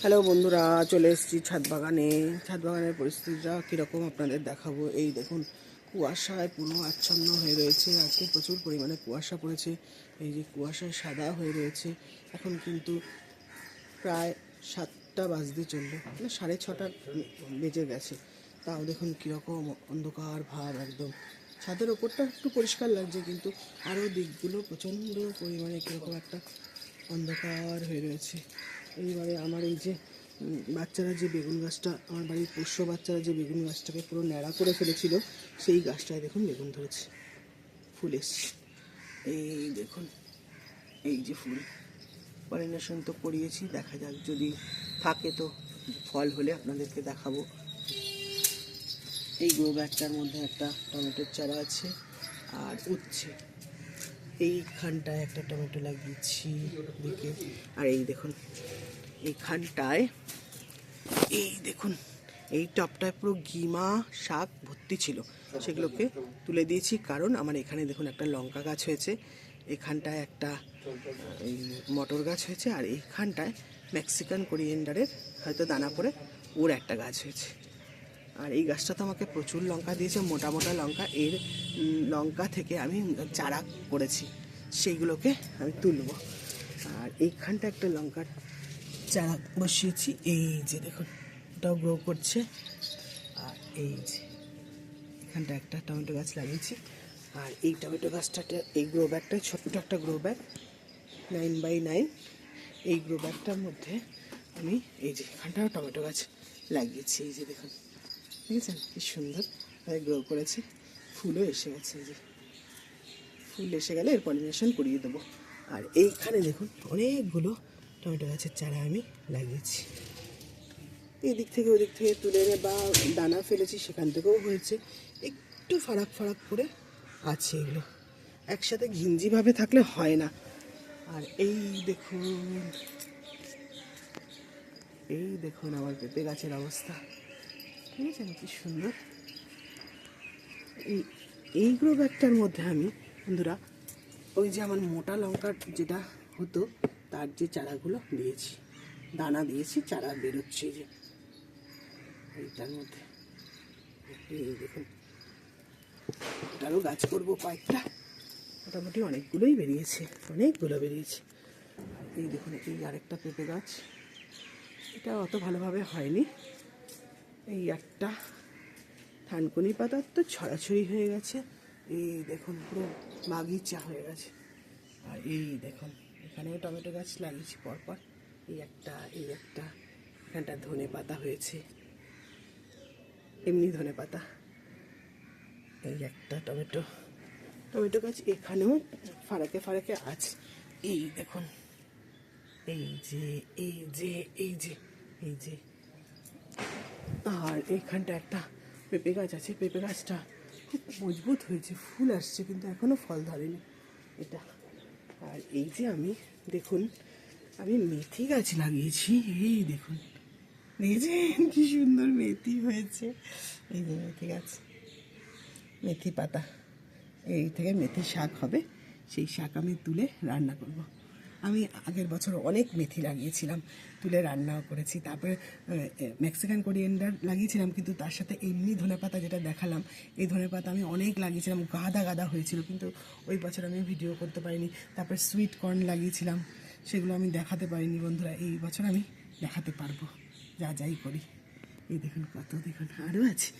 Hello বন্ধুরা, চলে এসেছি ছাদ বাগানের পরিস্থিতিটা কীরকম আপনাদের দেখাবো। এই দেখুন, কুয়াশায় পুরো আচ্ছন্ন হয়ে রয়েছে। আজকে প্রচুর পরিমাণে কুয়াশা পড়েছে। এই যে কুয়াশায় সাদা হয়ে রয়েছে। এখন কিন্তু প্রায় 7টা বাজতে চললো, মানে 6:30 বেজে গেছে। তাও দেখুন কীরকম অন্ধকার ভাব একদম। ছাদের ওপরটা একটু পরিষ্কার লাগছে, কিন্তু আরও দিকগুলো প্রচণ্ড পরিমাণে কীরকম একটা অন্ধকার হয়ে রয়েছে। এইবারে আমার এই যে বাচ্চারা যে বেগুন গাছটা, আমার বাড়ির পোষ্য বাচ্চারা যে বেগুন গাছটাকে পুরো ন্যাড়া করে ফেলেছিল, সেই গাছটায় দেখুন বেগুন ধরেছে, ফুল এসছে। এই দেখুন, এই যে ফুল, পলিনেশন তো করিয়েছি, দেখা যাক যদি থাকে তো ফল হলে আপনাদেরকে দেখাবো। এই গ্রো ব্যাগটার মধ্যে একটা টমেটোর চারা আছে আর উচ্ছে। এইখানটায় একটা টমেটো লাগিয়েছি দিকে। আর এই দেখুন এইখানটায়, এই দেখুন এই টপটায় পুরো গিমা শাক ভর্তি ছিল, সেগুলোকে তুলে দিয়েছি। কারণ আমার এখানে দেখুন একটা লঙ্কা গাছ হয়েছে, এখানটায় একটা এই মটর গাছ হয়েছে, আর এইখানটায় মেক্সিকান কোরিয়েন্ডারের হয়তো দানা পড়ে ওর একটা গাছ হয়েছে। আর এই গাছটা তো আমাকে প্রচুর লঙ্কা দিয়েছে, মোটা মোটা লঙ্কা। এর লঙ্কা থেকে আমি চারা করেছি, সেইগুলোকে আমি তুলবো। আর এইখানটা একটা লঙ্কার চারা বসিয়েছি, এই যে দেখুন ওটাও গ্রো করছে। আর এই যে এখানটা একটা টমেটো গাছ লাগিয়েছি। আর এই টমেটো গাছটাতে, এই গ্রো ব্যাগটায় ছোট্ট একটা গ্রো ব্যাগ 9x9, এই গ্রো ব্যাগটার মধ্যে আমি এই যে এখানটাও টমেটো গাছ লাগিয়েছি। এই যে দেখুন, দেখেছেন কি সুন্দর গ্রো করেছে, ফুলও এসে গেছে। এই যে ফুল এসে গেলে এর পলিনেশন করিয়ে দেবো। আর এইখানে দেখুন অনেকগুলো টমেটো গাছের চারা আমি লাগিয়েছি। এদিক থেকে ওদিক থেকে তুলে এনে বা দানা ফেলেছি, সেখান থেকেও হয়েছে। একটু ফারাক ফারাক করে আছে, এগুলো একসাথে ঘিঞ্জিভাবে থাকলে হয় না। আর এই দেখুন, এই দেখুন আমার পেঁপে গাছের অবস্থা, ঠিক আছে কি সুন্দর। এই গ্রো ব্যাগটার মধ্যে আমি বন্ধুরা ওই যে আমার মোটা লঙ্কার যেটা হতো, তার যে চারাগুলো দিয়েছি, দানা দিয়েছি, চারা বেরোচ্ছে যে এইটার মধ্যে। এই দেখুন, ওটারও গাছ করবো কয়েকটা, মোটামুটি অনেকগুলোই বেরিয়েছে, অনেকগুলো বেরিয়েছে। এই দেখুন এই আরেকটা পেঁপে গাছ, এটা অত ভালোভাবে হয়নি। এই একটা থানকুনি পাতার তো ছড়াছড়ি হয়ে গেছে, এই দেখুন পুরো বাগিচা হয়ে গেছে। আর এই দেখুন এখানেও টমেটো গাছ লাগিয়েছি পরপর, এই একটা, এই একটা, এখানটা ধনে পাতা হয়েছে, এমনি ধনে পাতা। এই একটা টমেটো গাছ এখানেও ফারাকে ফারাকে আছে। এই দেখুন, এই যে এই যে এই যে এই যে। আর এইখানটা একটা পেঁপে গাছ আছে, পেঁপে গাছটা খুব মজবুত হয়েছে, ফুল আসছে কিন্তু এখনও ফল ধরেনি এটা। আর এই যে আমি দেখুন, আমি মেথি গাছ লাগিয়েছি, এই দেখুন, দেখেছেন কি সুন্দর মেথি হয়েছে। এই যে মেথি গাছ, মেথি পাতা, এই থেকে মেথি শাক হবে, সেই শাক আমি তুলে রান্না করব। আমি আগের বছর অনেক মেথি লাগিয়েছিলাম, তুলে রান্নাও করেছি। তারপরে মেক্সিকান কোরিয়েন্ডার লাগিয়েছিলাম, কিন্তু তার সাথে এমনি ধনেপাতা যেটা দেখালাম, এই ধনেপাতা আমি অনেক লাগিয়েছিলাম, গাদা গাদা হয়েছিল, কিন্তু ওই বছর আমি ভিডিও করতে পারিনি। তারপরে সুইট কর্ন লাগিয়েছিলাম, সেগুলো আমি দেখাতে পারিনি বন্ধুরা। এই বছর আমি দেখাতে পারবো যা যাই করি। এই দেখুন কত, দেখুন আরও আছে।